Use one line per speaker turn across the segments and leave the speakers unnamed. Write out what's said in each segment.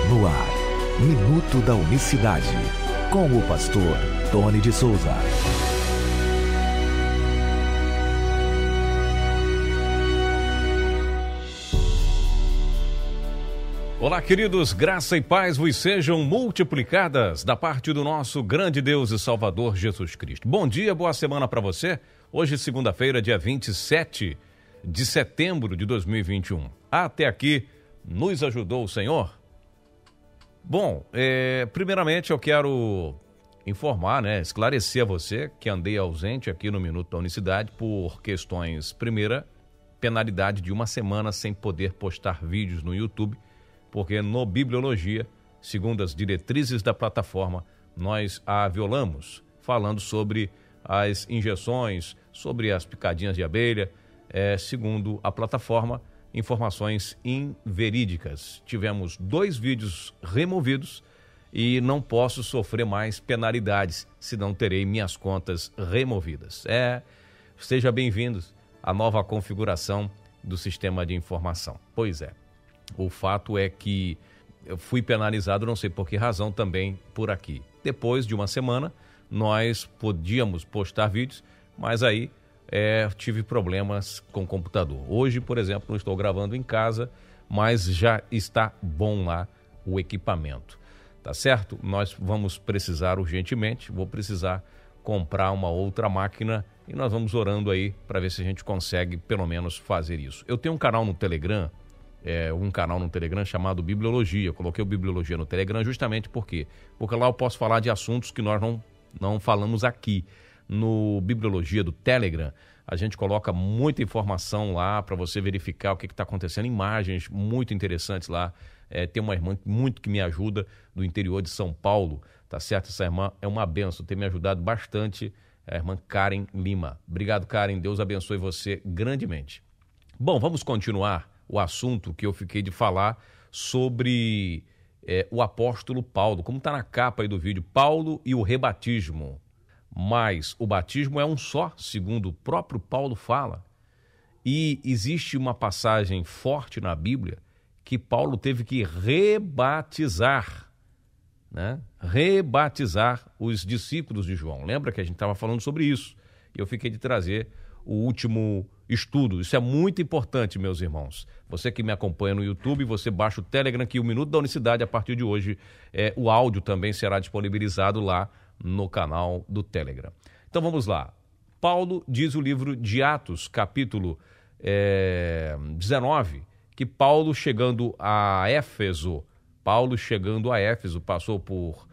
No ar, Minuto da Unicidade, com o pastor Tony de Souza.
Olá, queridos, graça e paz vos sejam multiplicadas da parte do nosso grande Deus e Salvador Jesus Cristo. Bom dia, boa semana para você. Hoje, segunda-feira, dia 27 de setembro de 2021. Até aqui, nos ajudou o Senhor? Bom, primeiramente eu quero informar, esclarecer a você que andei ausente aqui no Minuto da Unicidade por questões, primeira, penalidade de uma semana sem poder postar vídeos no YouTube, porque no Bibliologia, segundo as diretrizes da plataforma, nós a violamos, falando sobre as injeções, sobre as picadinhas de abelha, segundo a plataforma, informações inverídicas. Tivemos 2 vídeos removidos e não posso sofrer mais penalidades, senão terei minhas contas removidas. Seja bem-vindos à nova configuração do sistema de informação. Pois é. O fato é que eu fui penalizado, não sei por que razão, também por aqui. Depois de uma semana, nós podíamos postar vídeos, mas aí tive problemas com o computador. Hoje, por exemplo, não estou gravando em casa, mas já está bom lá o equipamento. Tá certo? Nós vamos precisar urgentemente, vou precisar comprar uma outra máquina e nós vamos orando aí para ver se a gente consegue pelo menos fazer isso. Eu tenho um canal no Telegram, chamado Bibliologia. Eu coloquei o Bibliologia no Telegram justamente porque lá eu posso falar de assuntos que nós não falamos aqui. No Bibliologia do Telegram, a gente coloca muita informação lá para você verificar o que está acontecendo, imagens muito interessantes lá. Tem uma irmã muito que me ajuda do interior de São Paulo, tá certo? Essa irmã é uma benção, tem me ajudado bastante, a irmã Karen Lima. Obrigado, Karen, Deus abençoe você grandemente. Bom, vamos continuar o assunto que eu fiquei de falar sobre o apóstolo Paulo, como está na capa aí do vídeo, Paulo e o rebatismo. Mas o batismo é um só, segundo o próprio Paulo fala. E existe uma passagem forte na Bíblia que Paulo teve que rebatizar, rebatizar os discípulos de João. Lembra que a gente estava falando sobre isso? E eu fiquei de trazer o último estudo. Isso é muito importante, meus irmãos. Você que me acompanha no YouTube, você baixa o Telegram, que o Minuto da Unicidade, a partir de hoje, o áudio também será disponibilizado lá no canal do Telegram. Então vamos lá. Paulo diz o livro de Atos, capítulo 19, que Paulo chegando a Éfeso, passou por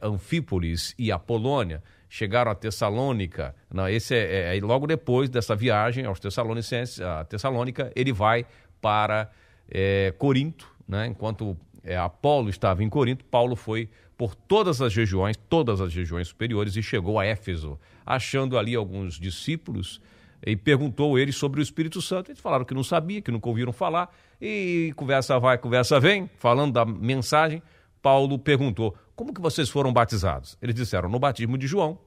Anfípolis e Apolônia, chegaram a Tessalônica. Não, esse logo depois dessa viagem aos Tessalonicenses, a Tessalônica, ele vai para Corinto, enquanto Apolo estava em Corinto, Paulo foi por todas as regiões superiores e chegou a Éfeso, achando ali alguns discípulos e perguntou eles sobre o Espírito Santo. Eles falaram que não sabia, que nunca ouviram falar, e conversa vai, conversa vem, falando da mensagem. Paulo perguntou: como que vocês foram batizados? Eles disseram: no batismo de João.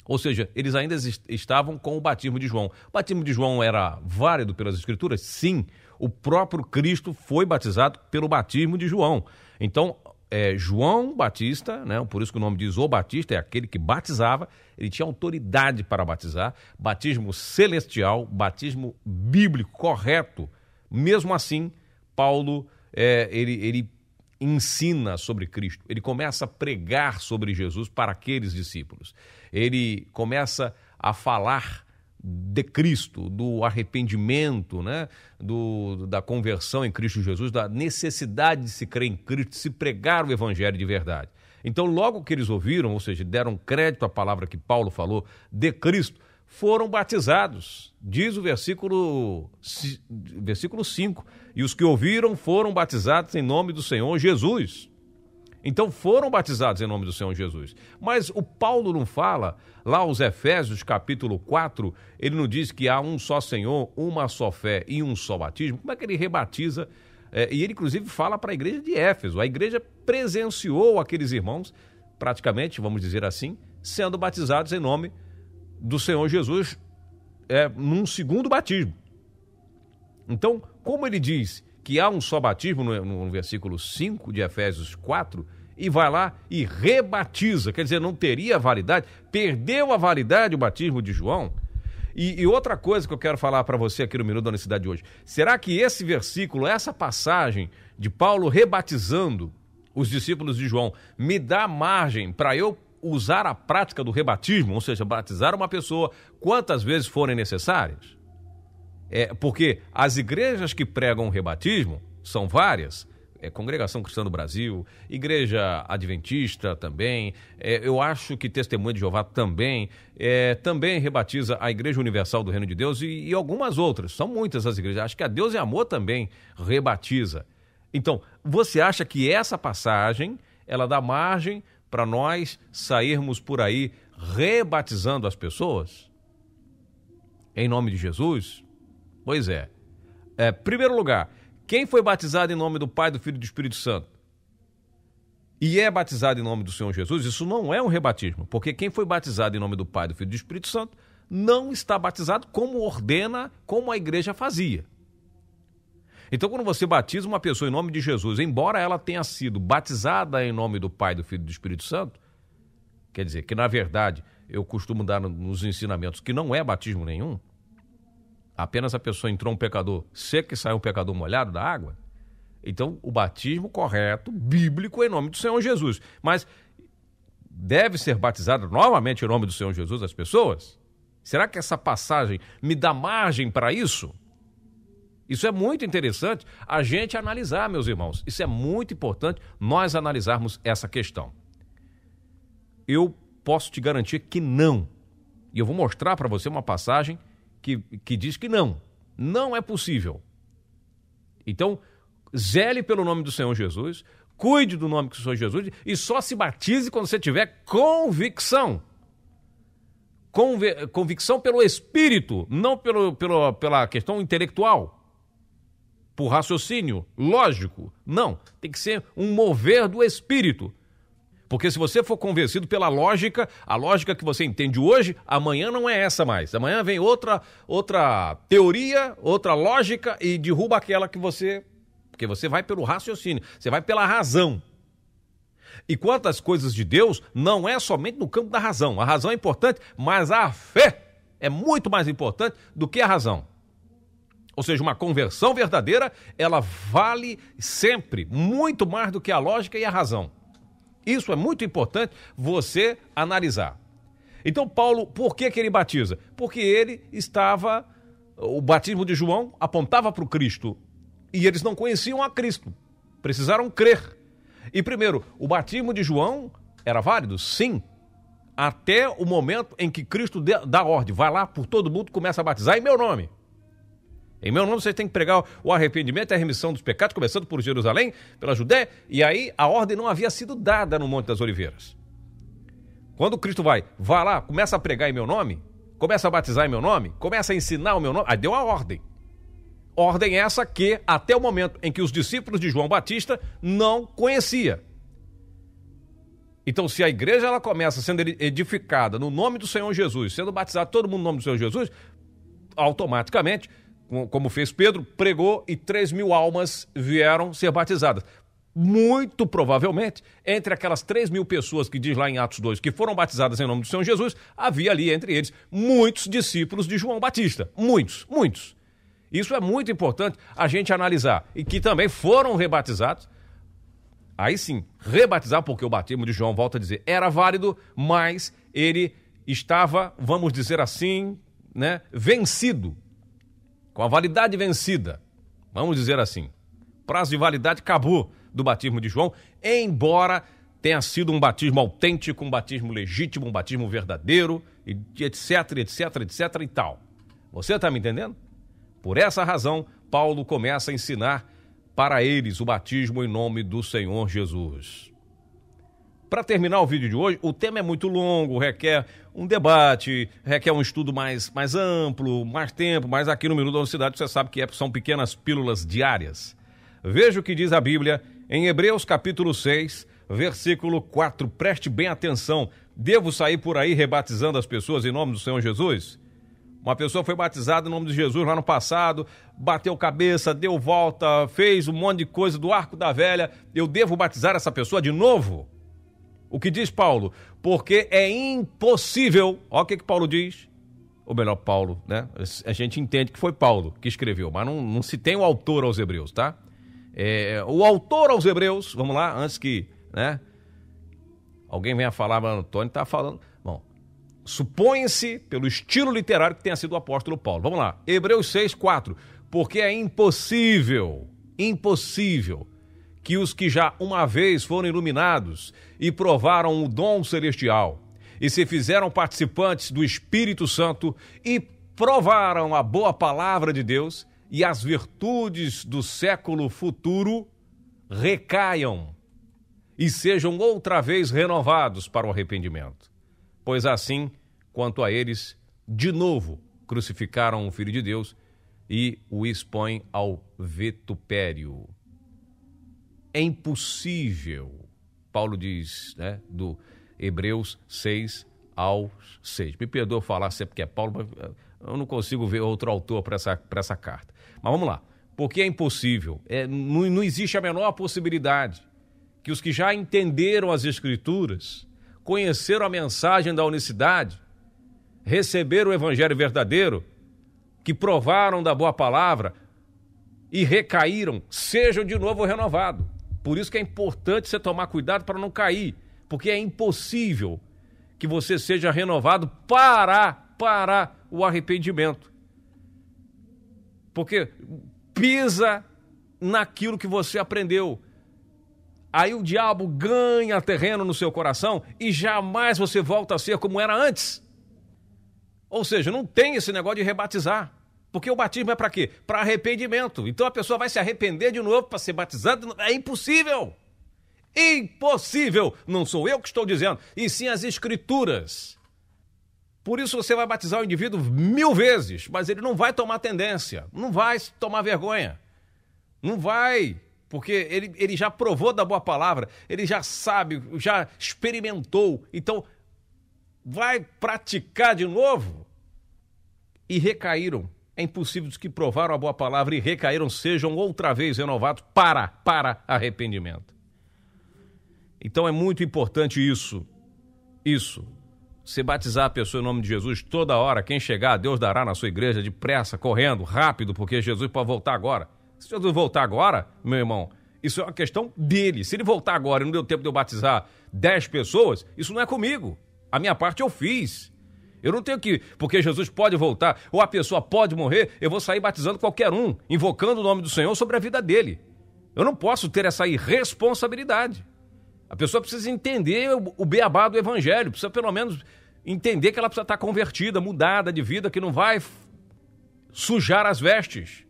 Ou seja, eles ainda estavam com o batismo de João. O batismo de João era válido pelas Escrituras? Sim, o próprio Cristo foi batizado pelo batismo de João. Então, João Batista, por isso que o nome diz o Batista, é aquele que batizava, ele tinha autoridade para batizar, batismo celestial, batismo bíblico, correto. Mesmo assim, Paulo, ele ensina sobre Cristo, ele começa a pregar sobre Jesus para aqueles discípulos. Ele começa a falar de Cristo, do arrependimento, da conversão em Cristo Jesus, da necessidade de se crer em Cristo, de se pregar o evangelho de verdade. Então, logo que eles ouviram, ou seja, deram crédito à palavra que Paulo falou de Cristo, foram batizados. Diz o versículo 5, e os que ouviram foram batizados em nome do Senhor Jesus. Então foram batizados em nome do Senhor Jesus. Mas o Paulo não fala, lá aos Efésios capítulo 4, ele não diz que há um só Senhor, uma só fé e um só batismo. Como é que ele rebatiza? E ele inclusive fala para a igreja de Éfeso. A igreja presenciou aqueles irmãos, praticamente, vamos dizer assim, sendo batizados em nome do Senhor Jesus num segundo batismo. Então, como ele diz que há um só batismo no versículo 5 de Efésios 4, e vai lá e rebatiza, quer dizer, não teria validade, perdeu a validade o batismo de João. E outra coisa que eu quero falar para você aqui no Minuto da Honestidade de hoje, será que esse versículo, essa passagem de Paulo rebatizando os discípulos de João, me dá margem para eu usar a prática do rebatismo, ou seja, batizar uma pessoa quantas vezes forem necessárias? Porque as igrejas que pregam o rebatismo são várias, Congregação Cristã do Brasil, Igreja Adventista também, eu acho que Testemunha de Jeová também, também rebatiza a Igreja Universal do Reino de Deus e algumas outras, são muitas as igrejas, acho que a Deus e Amor também rebatiza. Então, você acha que essa passagem, ela dá margem para nós sairmos por aí rebatizando as pessoas? Em nome de Jesus? Pois é. Primeiro lugar, quem foi batizado em nome do Pai, do Filho e do Espírito Santo e é batizado em nome do Senhor Jesus, isso não é um rebatismo, porque quem foi batizado em nome do Pai, do Filho e do Espírito Santo não está batizado como ordena, como a igreja fazia. Então, quando você batiza uma pessoa em nome de Jesus, embora ela tenha sido batizada em nome do Pai, do Filho e do Espírito Santo, quer dizer que, na verdade, eu costumo dar nos ensinamentos que não é batismo nenhum, apenas a pessoa entrou um pecador seco e saiu um pecador molhado da água. Então, o batismo correto, bíblico, é em nome do Senhor Jesus. Mas deve ser batizado novamente em nome do Senhor Jesus as pessoas? Será que essa passagem me dá margem para isso? Isso é muito interessante a gente analisar, meus irmãos. Isso é muito importante nós analisarmos essa questão. Eu posso te garantir que não. E eu vou mostrar para você uma passagem que diz que não é possível. Então, zele pelo nome do Senhor Jesus, cuide do nome do Senhor Jesus e só se batize quando você tiver convicção. Convicção pelo Espírito, não pela questão intelectual, por raciocínio lógico. Não, tem que ser um mover do Espírito. Porque se você for convencido pela lógica, a lógica que você entende hoje, amanhã não é essa mais. Amanhã vem outra teoria, outra lógica e derruba aquela que você... Porque você vai pelo raciocínio, você vai pela razão. E quanto às coisas de Deus, não é somente no campo da razão. A razão é importante, mas a fé é muito mais importante do que a razão. Ou seja, uma conversão verdadeira, ela vale sempre muito mais do que a lógica e a razão. Isso é muito importante você analisar. Então, Paulo, por que ele batiza? Porque o batismo de João apontava para o Cristo e eles não conheciam a Cristo, precisaram crer. E primeiro, o batismo de João era válido? Sim, até o momento em que Cristo dá ordem, vai lá por todo mundo, começa a batizar em meu nome. Em meu nome vocês têm que pregar o arrependimento e a remissão dos pecados, começando por Jerusalém, pela Judéia, e aí a ordem não havia sido dada no Monte das Oliveiras. Quando Cristo vai lá, começa a pregar em meu nome, começa a batizar em meu nome, começa a ensinar o meu nome, aí deu a ordem. Ordem essa que, até o momento em que os discípulos de João Batista não conhecia. Então, se a igreja ela começa sendo edificada no nome do Senhor Jesus, sendo batizado todo mundo no nome do Senhor Jesus, automaticamente, como fez Pedro, pregou e 3.000 almas vieram ser batizadas. Muito provavelmente, entre aquelas 3.000 pessoas que diz lá em Atos 2 que foram batizadas em nome do Senhor Jesus, havia ali entre eles muitos discípulos de João Batista. Muitos. Isso é muito importante a gente analisar. E que também foram rebatizados. Aí sim, rebatizar, porque o batismo de João, volta a dizer, era válido, mas ele estava, vamos dizer assim, vencido. Com a validade vencida, vamos dizer assim. Prazo de validade acabou do batismo de João, embora tenha sido um batismo autêntico, um batismo legítimo, um batismo verdadeiro, etc e tal. Você está me entendendo? Por essa razão, Paulo começa a ensinar para eles o batismo em nome do Senhor Jesus. Para terminar o vídeo de hoje, o tema é muito longo, requer um debate, requer um estudo mais amplo, mais tempo, mas aqui no Minuto da Honestidade você sabe que são pequenas pílulas diárias. Veja o que diz a Bíblia em Hebreus capítulo 6, versículo 4. Preste bem atenção. Devo sair por aí rebatizando as pessoas em nome do Senhor Jesus? Uma pessoa foi batizada em nome de Jesus lá no passado, bateu cabeça, deu volta, fez um monte de coisa do arco da velha. Eu devo batizar essa pessoa de novo? O que diz Paulo? Porque é impossível. Olha o que Paulo diz. Ou melhor, Paulo, né? A gente entende que foi Paulo que escreveu, mas não se tem o autor aos Hebreus, tá? O autor aos Hebreus, vamos lá, antes que, né? Alguém venha falar, mas o Antônio está falando. Bom, supõe-se, pelo estilo literário, que tenha sido o apóstolo Paulo. Vamos lá, Hebreus 6:4. Porque é impossível que os que já uma vez foram iluminados e provaram o dom celestial e se fizeram participantes do Espírito Santo e provaram a boa palavra de Deus e as virtudes do século futuro recaiam e sejam outra vez renovados para o arrependimento. Pois assim, quanto a eles, de novo crucificaram o Filho de Deus e o expõem ao vitupério. É impossível, Paulo diz, né, do Hebreus 6:6. Me perdoa falar sempre que é Paulo, mas eu não consigo ver outro autor para essa carta. Mas vamos lá. Porque é impossível, não existe a menor possibilidade que os que já entenderam as Escrituras, conheceram a mensagem da unicidade, receberam o Evangelho verdadeiro, que provaram da boa palavra e recaíram, sejam de novo renovados. Por isso que é importante você tomar cuidado para não cair, porque é impossível que você seja renovado para o arrependimento. Porque pisa naquilo que você aprendeu. Aí o diabo ganha terreno no seu coração e jamais você volta a ser como era antes. Ou seja, não tem esse negócio de rebatizar. Porque o batismo é para quê? Para arrependimento. Então a pessoa vai se arrepender de novo para ser batizada. É impossível. Impossível. Não sou eu que estou dizendo, e sim as Escrituras. Por isso você vai batizar o indivíduo 1000 vezes, mas ele não vai tomar tendência, não vai tomar vergonha. Não vai. Porque ele já provou da boa palavra, ele já sabe, já experimentou. Então, vai praticar de novo. E recaíram. É impossível que provaram a boa palavra e recaíram, sejam outra vez renovados para arrependimento. Então, é muito importante isso. Você batizar a pessoa em nome de Jesus toda hora. Quem chegar, Deus dará na sua igreja depressa, correndo, rápido, porque Jesus pode voltar agora. Se Jesus voltar agora, meu irmão, isso é uma questão dele. Se ele voltar agora e não deu tempo de eu batizar 10 pessoas, isso não é comigo. A minha parte eu fiz. Eu não tenho que, porque Jesus pode voltar, ou a pessoa pode morrer, eu vou sair batizando qualquer um, invocando o nome do Senhor sobre a vida dele. Eu não posso ter essa irresponsabilidade. A pessoa precisa entender o beabá do evangelho, precisa pelo menos entender que ela precisa estar convertida, mudada de vida, que não vai sujar as vestes.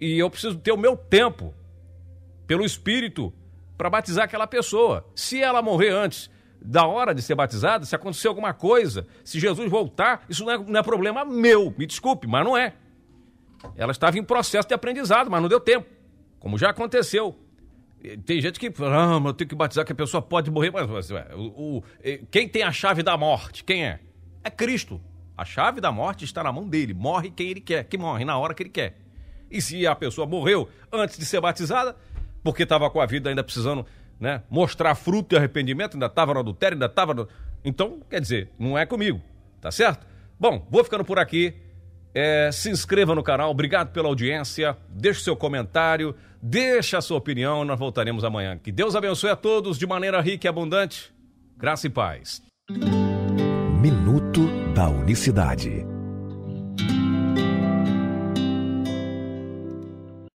E eu preciso ter o meu tempo, pelo Espírito, para batizar aquela pessoa. Se ela morrer antes da hora de ser batizada, se acontecer alguma coisa, se Jesus voltar, isso não é problema meu, me desculpe, mas não é. Ela estava em processo de aprendizado, mas não deu tempo, como já aconteceu. Tem gente que fala, mas eu tenho que batizar que a pessoa pode morrer, mas quem tem a chave da morte, quem é? É Cristo. A chave da morte está na mão dele, morre quem ele quer, que morre na hora que ele quer. E se a pessoa morreu antes de ser batizada, porque estava com a vida ainda precisando, né, mostrar fruto de arrependimento, ainda estava no adultério, ainda estava no... Então, quer dizer, não é comigo, tá certo? Bom, vou ficando por aqui. Se inscreva no canal, obrigado pela audiência, deixe seu comentário, deixe a sua opinião, nós voltaremos amanhã. Que Deus abençoe a todos de maneira rica e abundante. Graça e paz.
Minuto da Unicidade.